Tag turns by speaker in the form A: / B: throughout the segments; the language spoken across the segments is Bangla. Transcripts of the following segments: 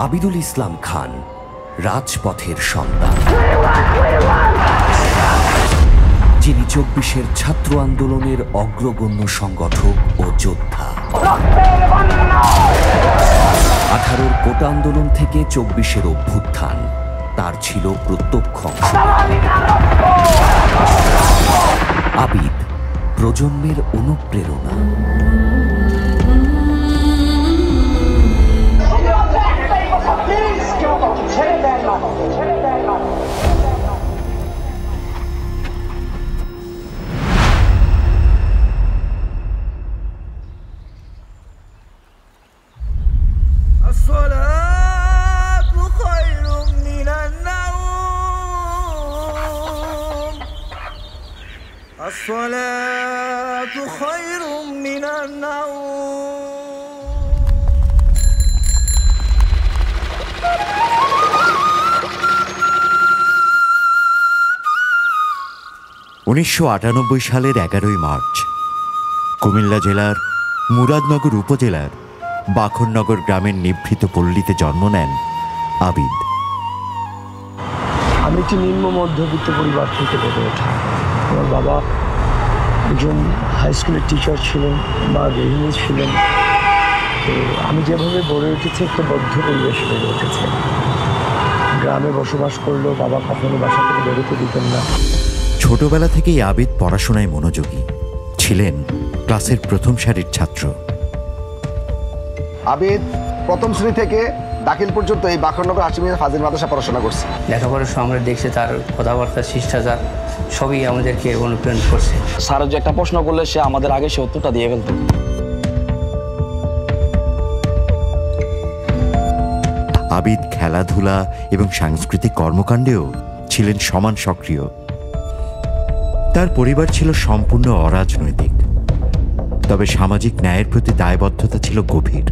A: আবিদুল ইসলাম খান রাজপথের সন্তান, যিনি ২৪-এর ছাত্র আন্দোলনের অগ্রগণ্য সংগঠক ও যোদ্ধা। ১৮-র কোটা আন্দোলন থেকে ২৪-এর অভ্যুত্থান তার ছিল প্রত্যক্ষ অংশ। আবিদ প্রজন্মের অনুপ্রেরণা।
B: الصلاة خير من النوم।
C: ১৯৯৮ সালের ১১ই মার্চ কুমিল্লা জেলার মুরাদনগর উপজেলার বাখরনগর গ্রামের নিভৃত পল্লীতে জন্ম নেন আবিদ।
D: আমি একটি নিম্ন মধ্যবিত্ত পরিবার থেকে বেড়ে ওঠা। আমার বাবা একজন হাই স্কুলের টিচার ছিলেন, মা গৃহিণী ছিলেন। তো আমি যেভাবে গড়ে উঠেছি একটা বদ্ধ পরিবেশে বেড়ে উঠেছে। গ্রামে বসবাস করলেও বাবা কখনো বাসা থেকে বেরোতে দিতেন না।
C: ছোটবেলা থেকেই আবিদ পড়াশোনায় মনোযোগী ছিলেন, ক্লাসের প্রথম সারির ছাত্র।
E: আবিদ প্রথম শ্রেণী থেকে দাখিল পর্যন্ত এই বাখরনগর হাশিমিয়া ফাজিল মাদ্রাসা পড়াশোনা করছে।
F: লেখাপড়ার সময় আমরা দেখছি তার কথাবার্তা, শিষ্টাচার সবই আমাদেরকে অনুপ্রেরণ করছে।
G: স্যার যে একটা প্রশ্ন করলে সে আমাদের আগে সে উত্তরটা দিয়ে ফেলত।
C: আবিদ খেলাধুলা এবং সাংস্কৃতিক কর্মকাণ্ডেও ছিলেন সমান সক্রিয়। তার পরিবার ছিল সম্পূর্ণ অরাজনৈতিক, তবে সামাজিক ন্যায়ের প্রতি দায়বদ্ধতা ছিল গভীর।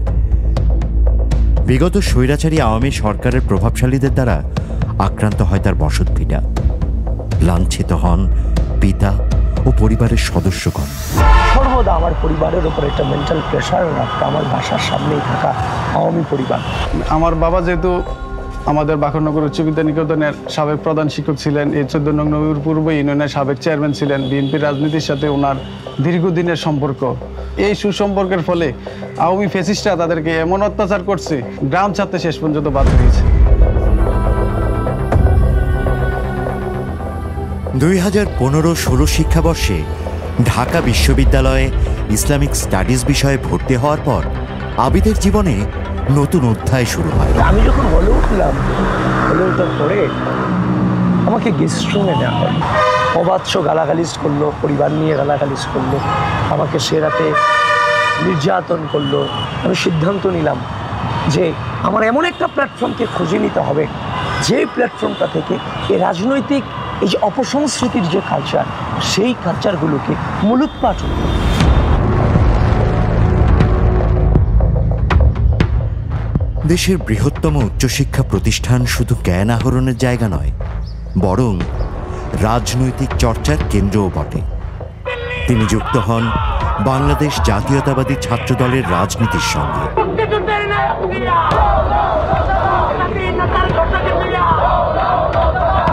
C: বিগত স্বৈরাচারী আওয়ামী সরকারের প্রভাবশালীদের দ্বারা আক্রান্ত হয় তার বসতভিটা। লাঞ্ছিত হন পিতা ও পরিবারের সদস্যগণ।
D: সর্বদা আমার পরিবারের ওপর একটা মেন্টাল প্রেশার রাখতো আমার বাসার সামনেই থাকা আওয়ামী পরিবার।
H: আমার বাবা যেহেতু আমাদের বাখরনগর উচ্চ বিদ্যা নিকেতনের সাবেক প্রধান শিক্ষক ছিলেন, এই ১৪ নং নবীর পূর্ব ইউনিয়নের সাবেক চেয়ারম্যান ছিলেন, বিএনপির রাজনীতির সাথে ওনার দীর্ঘদিনের সম্পর্ক। এই সুসম্পর্কের ফলে আওয়ামী ফ্যাসিস্টরা তাদেরকে এমন অত্যাচার করছে, গ্রাম ছাড়তে শেষ পর্যন্ত বাধ্য হয়েছে।
C: ২০১৫-১৬ শিক্ষাবর্ষে ঢাকা বিশ্ববিদ্যালয়ে ইসলামিক স্টাডিজ বিষয়ে ভর্তি হওয়ার পর আবিদের জীবনে নতুন অধ্যায় শুরু হয়।
D: আমি যখন হলে উঠলাম, হলে ওঠার পরে আমাকে গেস্ট রুমে নেওয়া হয়। অবাচ্য গালাগালিজ করলো, পরিবার নিয়ে গালাগালিজ করলো, আমাকে সে রাতে নির্যাতন করলো। আমি সিদ্ধান্ত নিলাম যে আমার এমন একটা প্ল্যাটফর্মকে খুঁজে নিতে হবে, যে প্ল্যাটফর্মটা থেকে এই রাজনৈতিক এই যে অপসংস্কৃতির যে কালচার, সেই কালচারগুলোকে মূলোৎপাট করব।
C: দেশের বৃহত্তম উচ্চশিক্ষা প্রতিষ্ঠান শুধু জ্ঞান আহরণের জায়গা নয়, বরং রাজনৈতিক চর্চার কেন্দ্রও বটে। তিনি যুক্ত হন বাংলাদেশ জাতীয়তাবাদী ছাত্রদলের রাজনীতির সঙ্গে।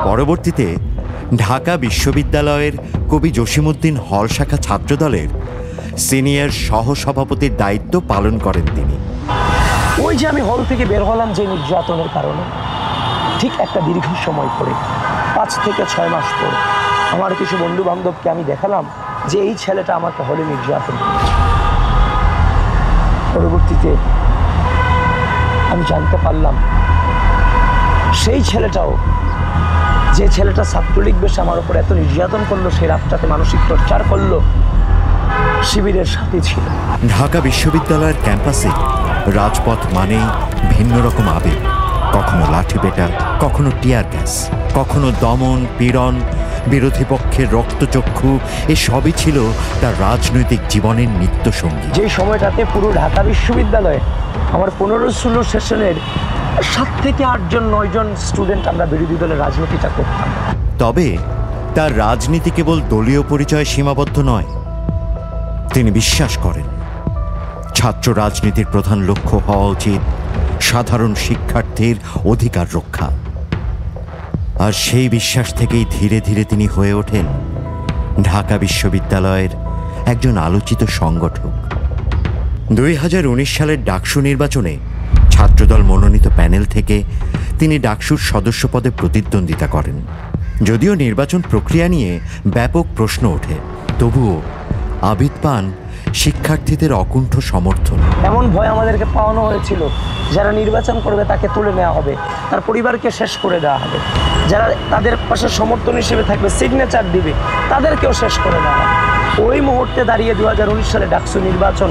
C: পরবর্তীতে ঢাকা বিশ্ববিদ্যালয়ের কবি জসিমউদ্দিন হল শাখা ছাত্রদলের সিনিয়র সহসভাপতির দায়িত্ব পালন করেন তিনি।
D: ওই যে আমি হল থেকে বের হলাম যে নির্যাতনের কারণে, ঠিক একটা দীর্ঘ সময় পরে ৫ থেকে ৬ মাস পর আমার কিছু বন্ধু বান্ধবকে আমি দেখালাম যে এই ছেলেটা আমাকে হলে নির্যাতন করেছে। পরবর্তীতে আমি জানতে পারলাম সেই ছেলেটাও, যে ছেলেটা ছাত্রলীগ বেশে আমার উপর এত নির্যাতন করলো, সেই রাতটাতে মানসিক টর্চার করলো, শিবিরের সাথে ছিল।
C: ঢাকা বিশ্ববিদ্যালয়ের ক্যাম্পাসে রাজপথ মানেই ভিন্ন রকম আবেগ। কখনো লাঠিপেটা, কখনো টিয়ার গ্যাস, কখনো দমন পীড়ন, বিরোধী পক্ষের রক্তচক্ষু, এ সবই ছিল তার রাজনৈতিক জীবনের নিত্যসঙ্গী।
D: যে সময়টাতে পুরো ঢাকা বিশ্ববিদ্যালয়ে আমার ১৫-১৬ সেশনের ৭ থেকে ৮ জন ৯ জন স্টুডেন্ট আমরা বিরোধী দলের রাজনীতিটা করতাম।
C: তবে তার রাজনীতি কেবল দলীয় পরিচয়ে সীমাবদ্ধ নয়। তিনি বিশ্বাস করেন ছাত্র রাজনীতির প্রধান লক্ষ্য হওয়া উচিত সাধারণ শিক্ষার্থীর অধিকার রক্ষা। আর সেই বিশ্বাস থেকেই ধীরে ধীরে তিনি হয়ে ওঠেন ঢাকা বিশ্ববিদ্যালয়ের একজন আলোচিত সংগঠক। 2019 সালের ডাকসু নির্বাচনে ছাত্রদল মনোনীত প্যানেল থেকে তিনি ডাকসুর সদস্য পদে প্রতিদ্বন্দ্বিতা করেন। যদিও নির্বাচন প্রক্রিয়া নিয়ে ব্যাপক প্রশ্ন ওঠে, তবুও আবিদ পান শিক্ষার্থীদের অকুণ্ঠ সমর্থন।
D: এমন ভয় আমাদেরকে পাওয়ানো হয়েছিল, যারা নির্বাচন করবে তাকে তুলে নেওয়া হবে, তার পরিবারকে শেষ করে দেওয়া হবে, যারা তাদের পাশে সমর্থন হিসেবে থাকবে, সিগনেচার দিবে, তাদেরকেও শেষ করে দেওয়া হবে। ওই মুহূর্তে দাঁড়িয়ে 2019 সালে ডাকসু নির্বাচন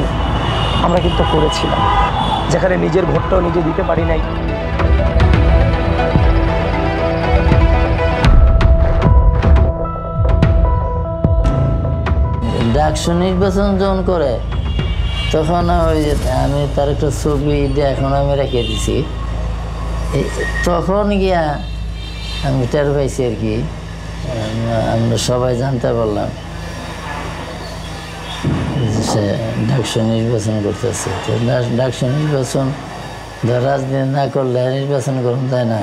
D: আমরা কিন্তু করেছিলাম, যেখানে নিজের ভোটটাও নিজে দিতে পারি নাই।
I: ডাকসু নির্বাচন যখন করে তখন ওই যে আমি তার একটা ছবি এখন আমি রেখে দিছি, তখন গিয়া আমি টের পাইছি আর কি, আমরা সবাই জানতে পারলাম সে ডাকসু নির্বাচন করতেছে। তো ডাকসু নির্বাচন রাজনীতি না করলে নির্বাচন করা যায় না।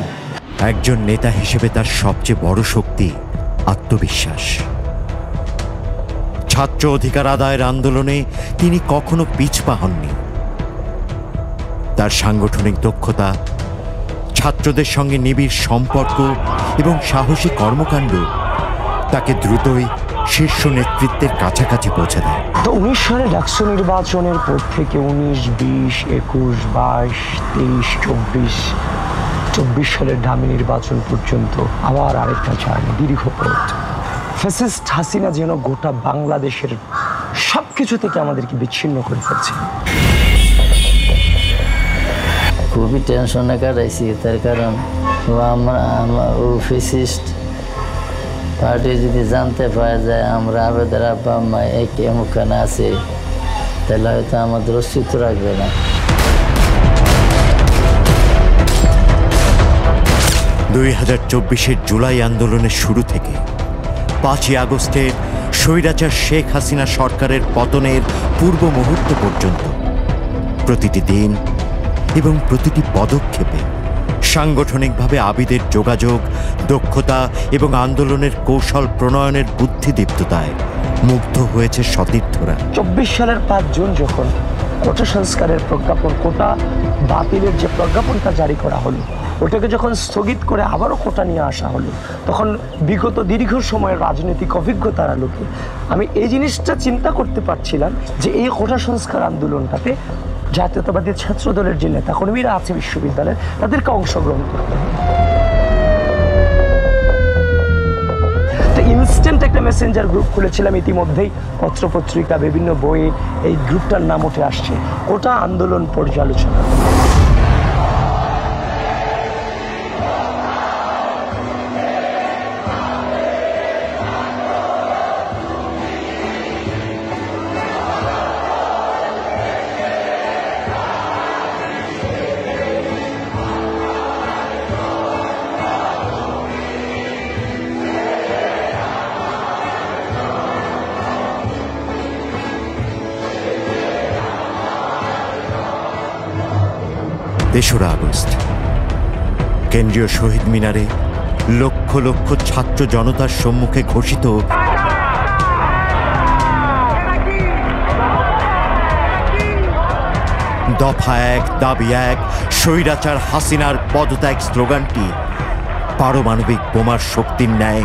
C: একজন নেতা হিসেবে তার সবচেয়ে বড় শক্তি আত্মবিশ্বাস। ছাত্র অধিকার আদায়ের আন্দোলনে তিনি কখনো পিছপা হননি। তার সাংগঠনিক দক্ষতা, ছাত্রদের সঙ্গে নিবিড় সম্পর্ক এবং সাহসী কর্মকাণ্ড তাকে দ্রুতই শীর্ষ নেতৃত্বের কাছাকাছি পৌঁছে দেয়।
D: তো 19 সালে ডাকসু নির্বাচনের পর থেকে 19, 20, 21, 22, 23, 24 সালের ডামি নির্বাচন পর্যন্ত আবার আরেকটা জার্নি, দীর্ঘ পথ। ফ্যাসিস্ট হাসিনা যেন গোটা বাংলাদেশের সব কিছু থেকে আমাদেরকে বিচ্ছিন্ন করে ফেলছে।
I: খুবই টেনশনে কাটাইছি, তার কারণ ও ফ্যাসিস্ট পার্টি যদি জানতে পারে যায় আমরা আবেদের আব্বা আম্মা এমুখানে আছে, তাহলে হয়তো আমাদের অস্তিত্ব রাখবে না।
C: 2024 জুলাই আন্দোলনের শুরু থেকে 5ই আগস্টের স্বৈরাচার শেখ হাসিনা সরকারের পতনের পূর্ব মুহূর্ত পর্যন্ত প্রতিটি দিন এবং প্রতিটি পদক্ষেপে সাংগঠনিকভাবে আবিদের যোগাযোগ, দক্ষতা এবং আন্দোলনের কৌশল প্রণয়নের বুদ্ধিদীপ্ততায় মুগ্ধ হয়েছে সতীর্থরা।
D: 24 সালের 5 জুন যখন কোটা সংস্কারের প্রজ্ঞাপন, কোটা বাতিলের যে প্রজ্ঞাপনটা জারি করা হলো, ওটাকে যখন স্থগিত করে আবারও কোটা নিয়ে আসা হলো, তখন বিগত দীর্ঘ সময়ের রাজনৈতিক অভিজ্ঞতার আলোকে আমি এই জিনিসটা চিন্তা করতে পারছিলাম যে এই কোটা সংস্কার আন্দোলনটাতে জাতীয়তাবাদী ছাত্র দলের যে নেতাকর্মীরা আছে বিশ্ববিদ্যালয়ে, তাদেরকে অংশগ্রহণ করতে হবে। ইনস্ট্যান্ট একটা মেসেঞ্জার গ্রুপ খুলেছিলাম, ইতিমধ্যেই পত্রপত্রিকা বিভিন্ন বইয়ে এই গ্রুপটার নাম উঠে আসছে, কোটা আন্দোলন পর্যালোচনা।
C: তেসরা আগস্ট কেন্দ্রীয় শহীদ মিনারে লক্ষ লক্ষ ছাত্র জনতার সম্মুখে ঘোষিত দফা 1 দাবি 1 স্বৈরাচার হাসিনার পদত্যাগ স্লোগানটি পারমাণবিক বোমার শক্তির ন্যায়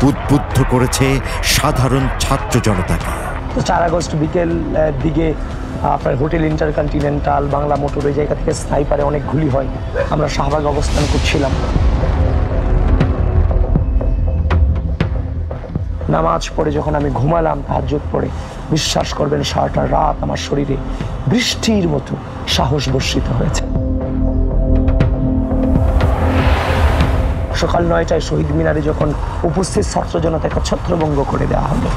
C: উদ্বুদ্ধ করেছে সাধারণ ছাত্র জনতাকে।
D: 4 আগস্ট বিকেল দিকে আপনার হোটেল ইন্টারকন্টিনেন্টাল, বাংলা মোটর, ওই জায়গা থেকে স্নাইপারে অনেক গুলি হয়। আমরা শাহবাগ অবস্থান করছিলাম। নামাজ পড়ে যখন আমি ঘুমালাম, তাহাজ্জুদ পড়ে, বিশ্বাস করবেন সারাটা রাত আমার শরীরে বৃষ্টির মতো সাহস বর্ষিত হয়েছে। সকাল 9টায় শহীদ মিনারে যখন উপস্থিত ছাত্র জনতাকে ছত্রভঙ্গ করে দেওয়া হলো,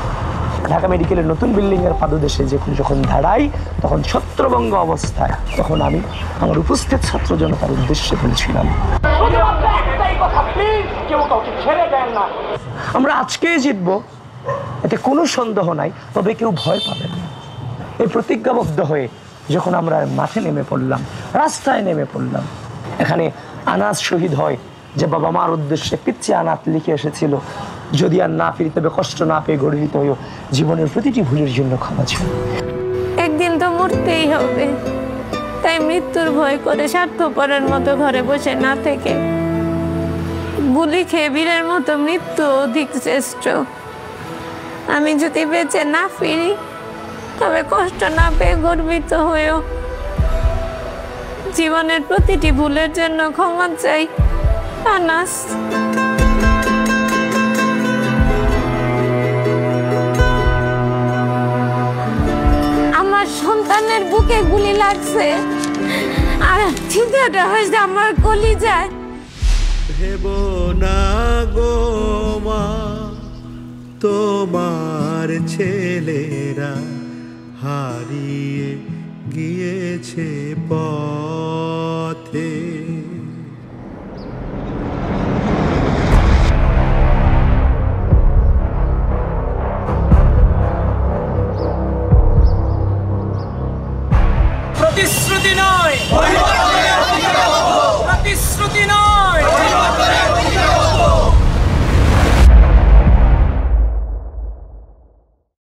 D: ঢাকা মেডিকেলের নতুন বিল্ডিংয়ের পাদদেশে যখন দাঁড়াই, তখন ছত্রভঙ্গ অবস্থায় তখন আমি আমার উপস্থিত ছাত্র জনতার উদ্দেশ্যে বলছিলাম, আমরা আজকেই জিতবো, এতে কোনো সন্দেহ নাই, তবে কেউ ভয় পাবেন না। এই প্রতিজ্ঞাবদ্ধ হয়ে যখন আমরা মাঠে নেমে পড়লাম, রাস্তায় নেমে পড়লাম, এখানে আনাস শহীদ হয় যে বাবা মার উদ্দেশ্যে পিচ্ছি আনাত লিখে এসেছিল, যদি আর না ফিরি তবে কষ্ট না পেয়ে গর্বিত হইও, জীবনের প্রতিটি ভুলের জন্য ক্ষমা ছিল।
J: একদিন তো মরতেই হবে, তাই মৃত্যুর ভয় করে স্বার্থপরের মতো ঘরে বসে না থেকে গুলি খেয়ে বীরের মতো মৃত্যু অধিক শ্রেষ্ঠ। আমি যদি বেঁচে না ফিরি তবে কষ্ট না পেয়ে গর্বিত হয়েও জীবনের প্রতিটি ভুলের জন্য ক্ষমা চাই। আনাস। আমার সন্তানের বুকে গুলি লাগছে আর ছিদ্রটা হয়েছে আমার কলিজায়।
B: ভেব না গো মা, তোমার ছেলেরা হারিয়ে গিয়েছে পথে।